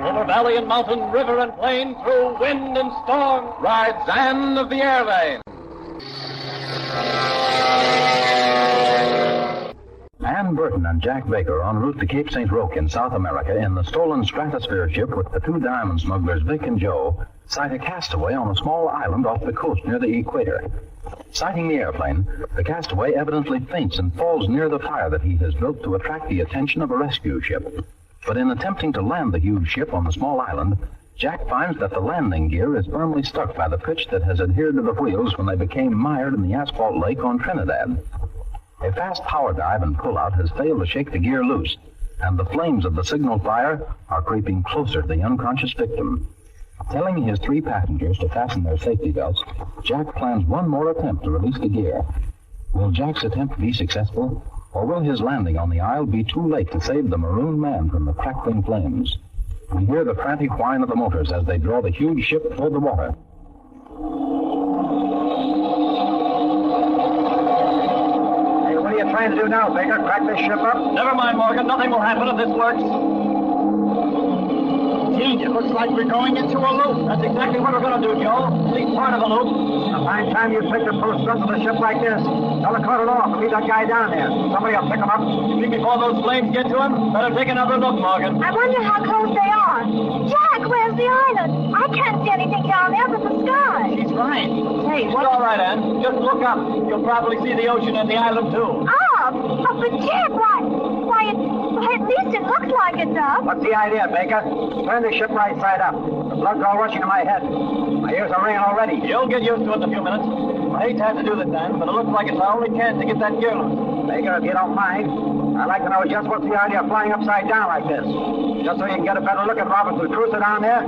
Over valley and mountain, river and plain, through wind and storm, rides Anne of the Airlanes. Ann Burton and Jack Baker en route to Cape St. Roque in South America in the stolen Stratosphere ship with the two diamond smugglers, Vic and Joe, sight a castaway on a small island off the coast near the equator. Sighting the airplane, the castaway evidently faints and falls near the fire that he has built to attract the attention of a rescue ship. But in attempting to land the huge ship on the small island, Jack finds that the landing gear is firmly stuck by the pitch that has adhered to the wheels when they became mired in the asphalt lake on Trinidad. A fast power dive and pullout has failed to shake the gear loose, and the flames of the signal fire are creeping closer to the unconscious victim. Telling his three passengers to fasten their safety belts, Jack plans one more attempt to release the gear. Will Jack's attempt be successful, or will his landing on the isle be too late to save the marooned man from the crackling flames? We hear the frantic whine of the motors as they draw the huge ship toward the water. What are you trying to do now, Baker? Crack this ship up? Never mind, Morgan. Nothing will happen if this works. Gee, it looks like we're going into a loop. That's exactly what we're going to do, Joe. At least part of a loop. A fine time you picked to pull stunts of a ship like this. Tell the cut it off and leave that guy down there. Somebody will pick him up. You think before those flames get to him? Better take another look, Morgan. I wonder how close they are. Jack, where's the island? I can't see anything down there but the sky. She's right. Hey, It's all right, Ann. Just look up. You'll probably see the ocean and the island, too. Oh, but Jack, why, at least it looks like it's up. What's the idea, Baker? Turn the ship right side up. The blood's all rushing to my head. My ears are ringing already. You'll get used to it in a few minutes. I hate to have to do this, Dan, but it looks like it's our only chance to get that gear loose. Baker, if you don't mind, I'd like to know just what's the idea of flying upside down like this. Just so you can get a better look at Robinson Crusoe down there.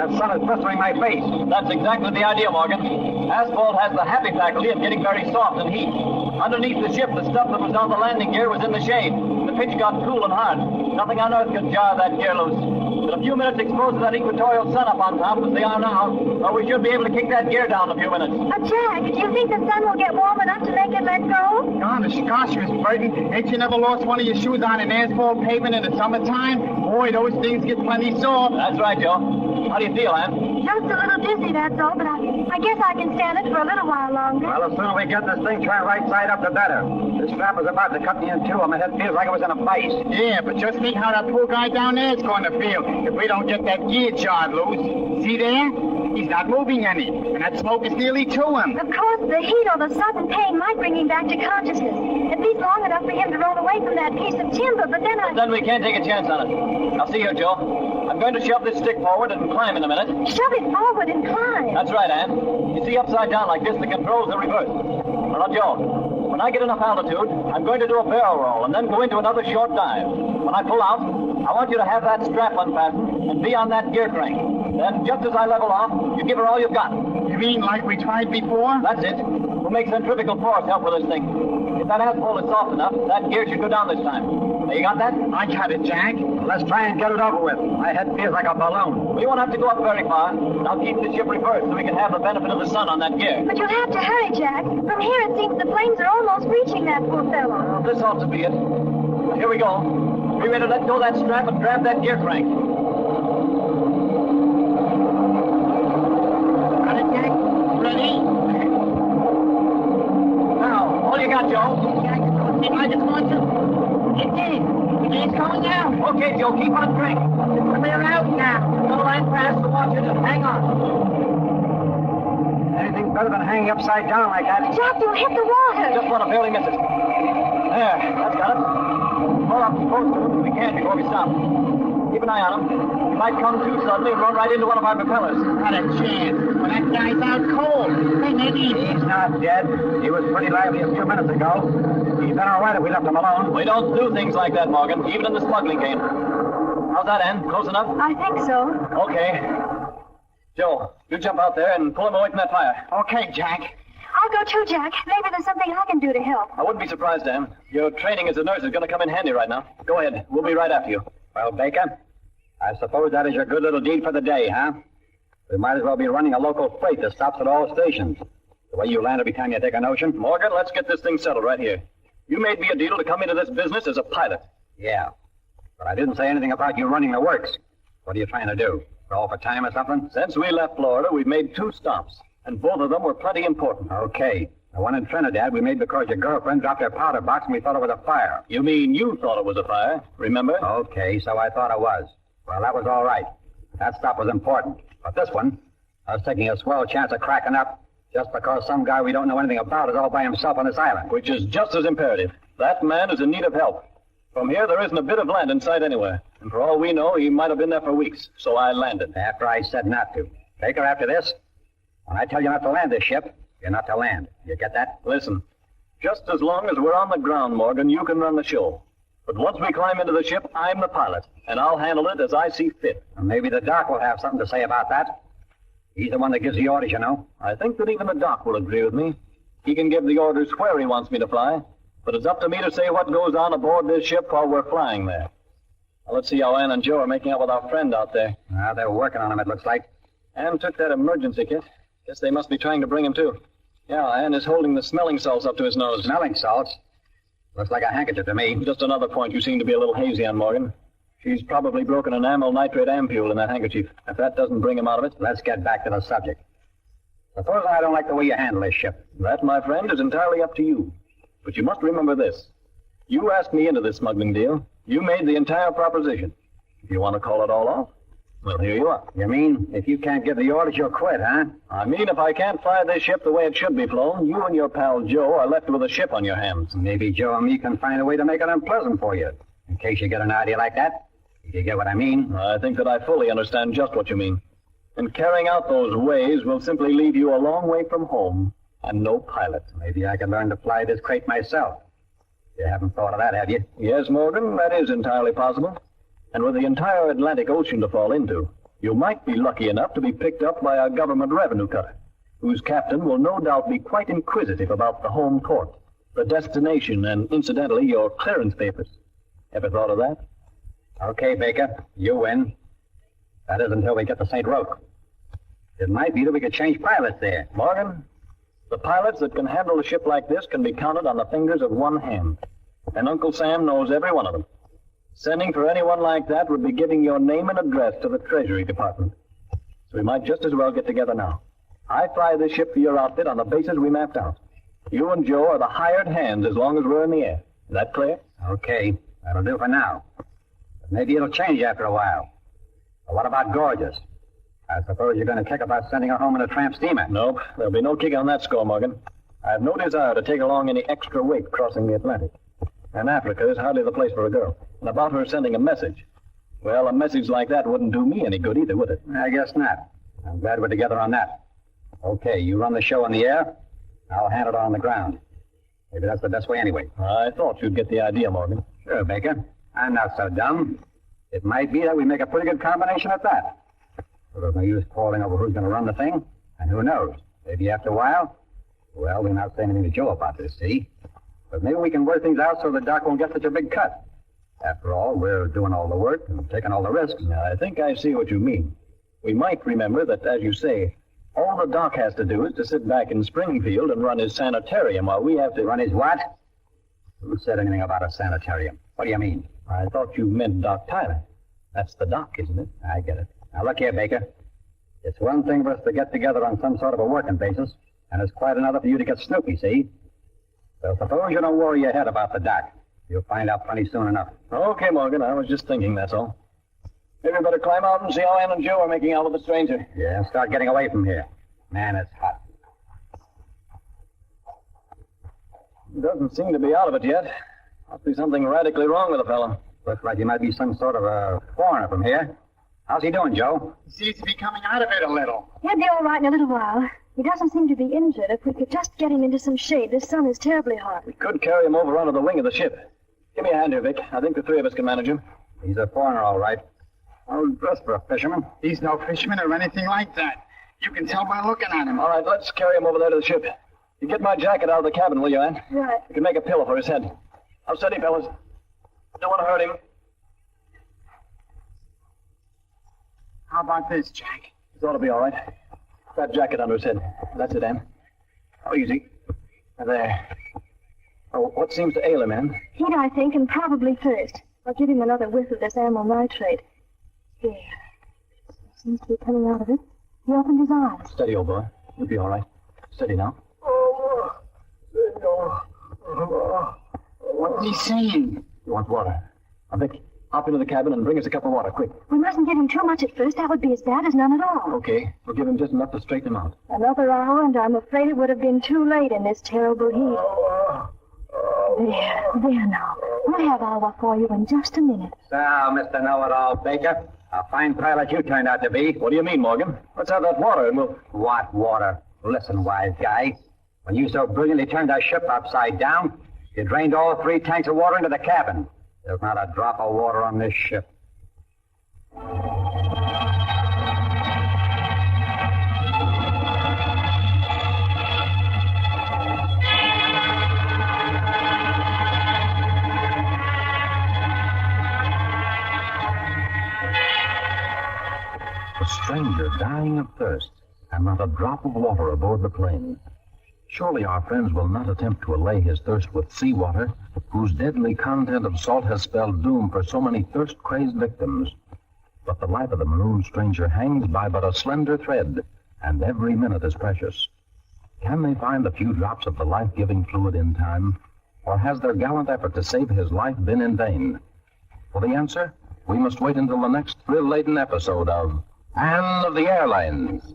That sun is blistering my face. That's exactly the idea, Morgan. Asphalt has the happy faculty of getting very soft and heat. Underneath the ship, the stuff that was on the landing gear was in the shade. The pitch got cool and hard. Nothing on earth could jar that gear loose. But a few minutes exposed to that equatorial sun up on top, as they are now, we should be able to kick that gear down in a few minutes. Jack, do you think the sun will get warm enough to make it let go? Gosh, Miss Burton, ain't you never lost one of your shoes on an asphalt pavement in the summertime? Boy, those things get plenty sore. That's right, Joe. How do you feel, Ann? Just a little dizzy, that's all, but I guess I can stand it for a little while longer. Well, the sooner we get this thing turned right side up, the better. This strap is about to cut me in two, and my head feels like it was in a vice. Yeah, but just think how that poor guy down there is going to feel if we don't get that gear jarred loose. See there? He's not moving any, and that smoke is nearly to him. Of course, the heat or the sudden pain might bring him back to consciousness. At least long enough for him to roll away from that piece of timber, but then Then we can't take a chance on it. Now, see here, Joe. I'm going to shove this stick forward and climb in a minute. Shove it forward and climb. That's right, Ann. You see, upside down like this, the controls are reversed. Now, Joe, when I get enough altitude, I'm going to do a barrel roll and then go into another short dive. When I pull out, I want you to have that strap unfastened and be on that gear crank. Then, just as I level off, you give her all you've got. You mean like we tried before? That's it. We'll make centrifugal force help with this thing. If that asphalt is soft enough, that gear should go down this time. Now, you got that? I got it, Jack. Let's try and get it over with. My head feels like a balloon. We won't have to go up very far. I'll keep the ship reversed so we can have the benefit of the sun on that gear. But you'll have to hurry, Jack. From here, it seems the flames are almost reaching that poor fellow. Well, this ought to be it. Here we go. Be ready to let go that strap and grab that gear crank. Got it, Jack? Ready? Now, all you got, Joe. Jack, it seems like it's going to... It did. It's going down. Okay, Joe, keep on crank. Clear out now. The line past the watcher. Just hang on. Anything better than hanging upside down like that? Jack, you'll hit the water. Just want to barely miss it. There, that's got it. Pull up close to him if we can before we stop. Keep an eye on him. He might come to suddenly and run right into one of our propellers. Not a chance. Well, that guy's out cold. Hey, maybe... He's not dead. He was pretty lively a few minutes ago. He'd been all right if we left him alone. We don't do things like that, Morgan, even in the smuggling game. How's that, Ann? Close enough? I think so. Okay. Joe, you jump out there and pull him away from that fire. Okay, Jack. I'll go too, Jack. Maybe there's something I can do to help. I wouldn't be surprised, Ann. Your training as a nurse is going to come in handy right now. Go ahead. We'll be right after you. Well, Baker, I suppose that is your good little deed for the day, huh? We might as well be running a local freight that stops at all stations. The way you land every time you take an ocean. Morgan, let's get this thing settled right here. You made me a deal to come into this business as a pilot. Yeah. But I didn't say anything about you running the works. What are you trying to do? Call for time or something? Since we left Florida, we've made 2 stops, and both of them were plenty important. Okay. The one in Trinidad we made because your girlfriend dropped her powder box and we thought it was a fire. You mean you thought it was a fire, remember? Okay, so I thought it was. Well, that was all right. That stop was important. But this one, I was taking a swell chance of cracking up just because some guy we don't know anything about is all by himself on this island. Which is just as imperative. That man is in need of help. From here, there isn't a bit of land in sight anywhere. And for all we know, he might have been there for weeks. So I landed. After I said not to. Baker, after this, when I tell you not to land this ship, you're not to land. You get that? Listen, just as long as we're on the ground, Morgan, you can run the show. But once we climb into the ship, I'm the pilot, and I'll handle it as I see fit. And maybe the doc will have something to say about that. He's the one that gives the orders, you know. I think that even the doc will agree with me. He can give the orders where he wants me to fly, but it's up to me to say what goes on aboard this ship while we're flying there. Now, let's see how Ann and Joe are making out with our friend out there. They're working on him, it looks like. Ann took that emergency kit. Guess they must be trying to bring him, too. Yeah, Ann is holding the smelling salts up to his nose. Smelling salts? Looks like a handkerchief to me. Just another point you seem to be a little hazy on, Morgan. She's probably broken an amyl nitrate ampule in that handkerchief. If that doesn't bring him out of it... Let's get back to the subject. Suppose I don't like the way you handle this ship. That, my friend, is entirely up to you. But you must remember this. You asked me into this smuggling deal. You made the entire proposition. If you want to call it all off, well, here you are. You mean if you can't give the orders, you'll quit, huh? I mean, if I can't fly this ship the way it should be flown, you and your pal Joe are left with a ship on your hands. Maybe Joe and me can find a way to make it unpleasant for you. In case you get an idea like that. If you get what I mean. I think that I fully understand just what you mean. And carrying out those ways will simply leave you a long way from home and no pilot. Maybe I could learn to fly this crate myself. You haven't thought of that, have you? Yes, Morgan, that is entirely possible. And with the entire Atlantic Ocean to fall into, you might be lucky enough to be picked up by a government revenue cutter, whose captain will no doubt be quite inquisitive about the home port, the destination, and incidentally, your clearance papers. Ever thought of that? Okay, Baker, you win. That is until we get to St. Roque. It might be that we could change pilots there. Morgan, the pilots that can handle a ship like this can be counted on the fingers of one hand. And Uncle Sam knows every one of them. Sending for anyone like that would be giving your name and address to the Treasury Department. So we might just as well get together now. I fly this ship for your outfit on the basis we mapped out. You and Joe are the hired hands as long as we're in the air. Is that clear? Okay, that'll do for now. But maybe it'll change after a while. But what about Gorgeous? I suppose you're going to kick about sending her home in a tramp steamer. Nope, there'll be no kick on that score, Morgan. I have no desire to take along any extra weight crossing the Atlantic. And Africa is hardly the place for a girl. And about her sending a message. Well, a message like that wouldn't do me any good either, would it? I guess not. I'm glad we're together on that. Okay, you run the show in the air. I'll hand it on the ground. Maybe that's the best way anyway. I thought you'd get the idea, Morgan. Sure, Baker. I'm not so dumb. It might be that we make a pretty good combination at that. So there's no use quarreling over who's going to run the thing. And who knows? Maybe after a while. Well, we're not saying anything to Joe about this, see? But maybe we can work things out so the doc won't get such a big cut. After all, we're doing all the work and taking all the risks. Now, I think I see what you mean. We might remember that, as you say, all the doc has to do is to sit back in Springfield and run his sanitarium while we have to... Run his what? Who said anything about a sanitarium? What do you mean? I thought you meant Doc Tyler. That's the doc, isn't it? I get it. Now, look here, Baker. It's one thing for us to get together on some sort of a working basis, and it's quite another for you to get snoopy, see? So suppose you don't worry your head about the doc. You'll find out plenty soon enough. Okay, Morgan. I was just thinking, that's all. Maybe we better climb out and see how Ann and Joe are making out with the stranger. Yeah, start getting away from here. Man, it's hot. Doesn't seem to be out of it yet. Must be something radically wrong with the fellow. Looks like he might be some sort of a foreigner from here. How's he doing, Joe? He seems to be coming out of it a little. He'll be all right in a little while. He doesn't seem to be injured. If we could just get him into some shade. This sun is terribly hot. We could carry him over onto the wing of the ship. Give me a hand here, Vic. I think the three of us can manage him. He's a foreigner, all right. Well, dressed for a fisherman. He's no fisherman or anything like that. You can tell by looking at him. All right, let's carry him over there to the ship. You get my jacket out of the cabin, will you, Ann? Right. You can make a pillow for his head. Now, steady, fellas. Don't want to hurt him. How about this, Jack? This ought to be all right. That jacket under his head. That's it, Ann. Oh, easy. There. Oh, What seems to ail him, Ann? Heat, I think, and probably thirst. I'll give him another whiff of this amyl nitrate. There. Seems to be coming out of it. He opened his eyes. Steady, old boy. You'll be all right. Steady now. What's he saying? He wants water. Now, Vic, hop into the cabin and bring us a cup of water, quick. We mustn't give him too much at first. That would be as bad as none at all. Okay. We'll give him just enough to straighten him out. Another hour, and I'm afraid it would have been too late in this terrible heat. There now. We'll have Alva for you in just a minute. So, Mr. Know-it-all, Baker, a fine pilot you turned out to be. What do you mean, Morgan? Let's have that water and we'll... What water? Listen, wise guy. When you so brilliantly turned our ship upside down, you drained all 3 tanks of water into the cabin. There's not a drop of water on this ship. A stranger dying of thirst, and not a drop of water aboard the plane. Surely our friends will not attempt to allay his thirst with seawater, whose deadly content of salt has spelled doom for so many thirst-crazed victims. But the life of the marooned stranger hangs by but a slender thread, and every minute is precious. Can they find the few drops of the life-giving fluid in time, or has their gallant effort to save his life been in vain? For the answer, we must wait until the next thrill-laden episode of Anne of the Airlanes.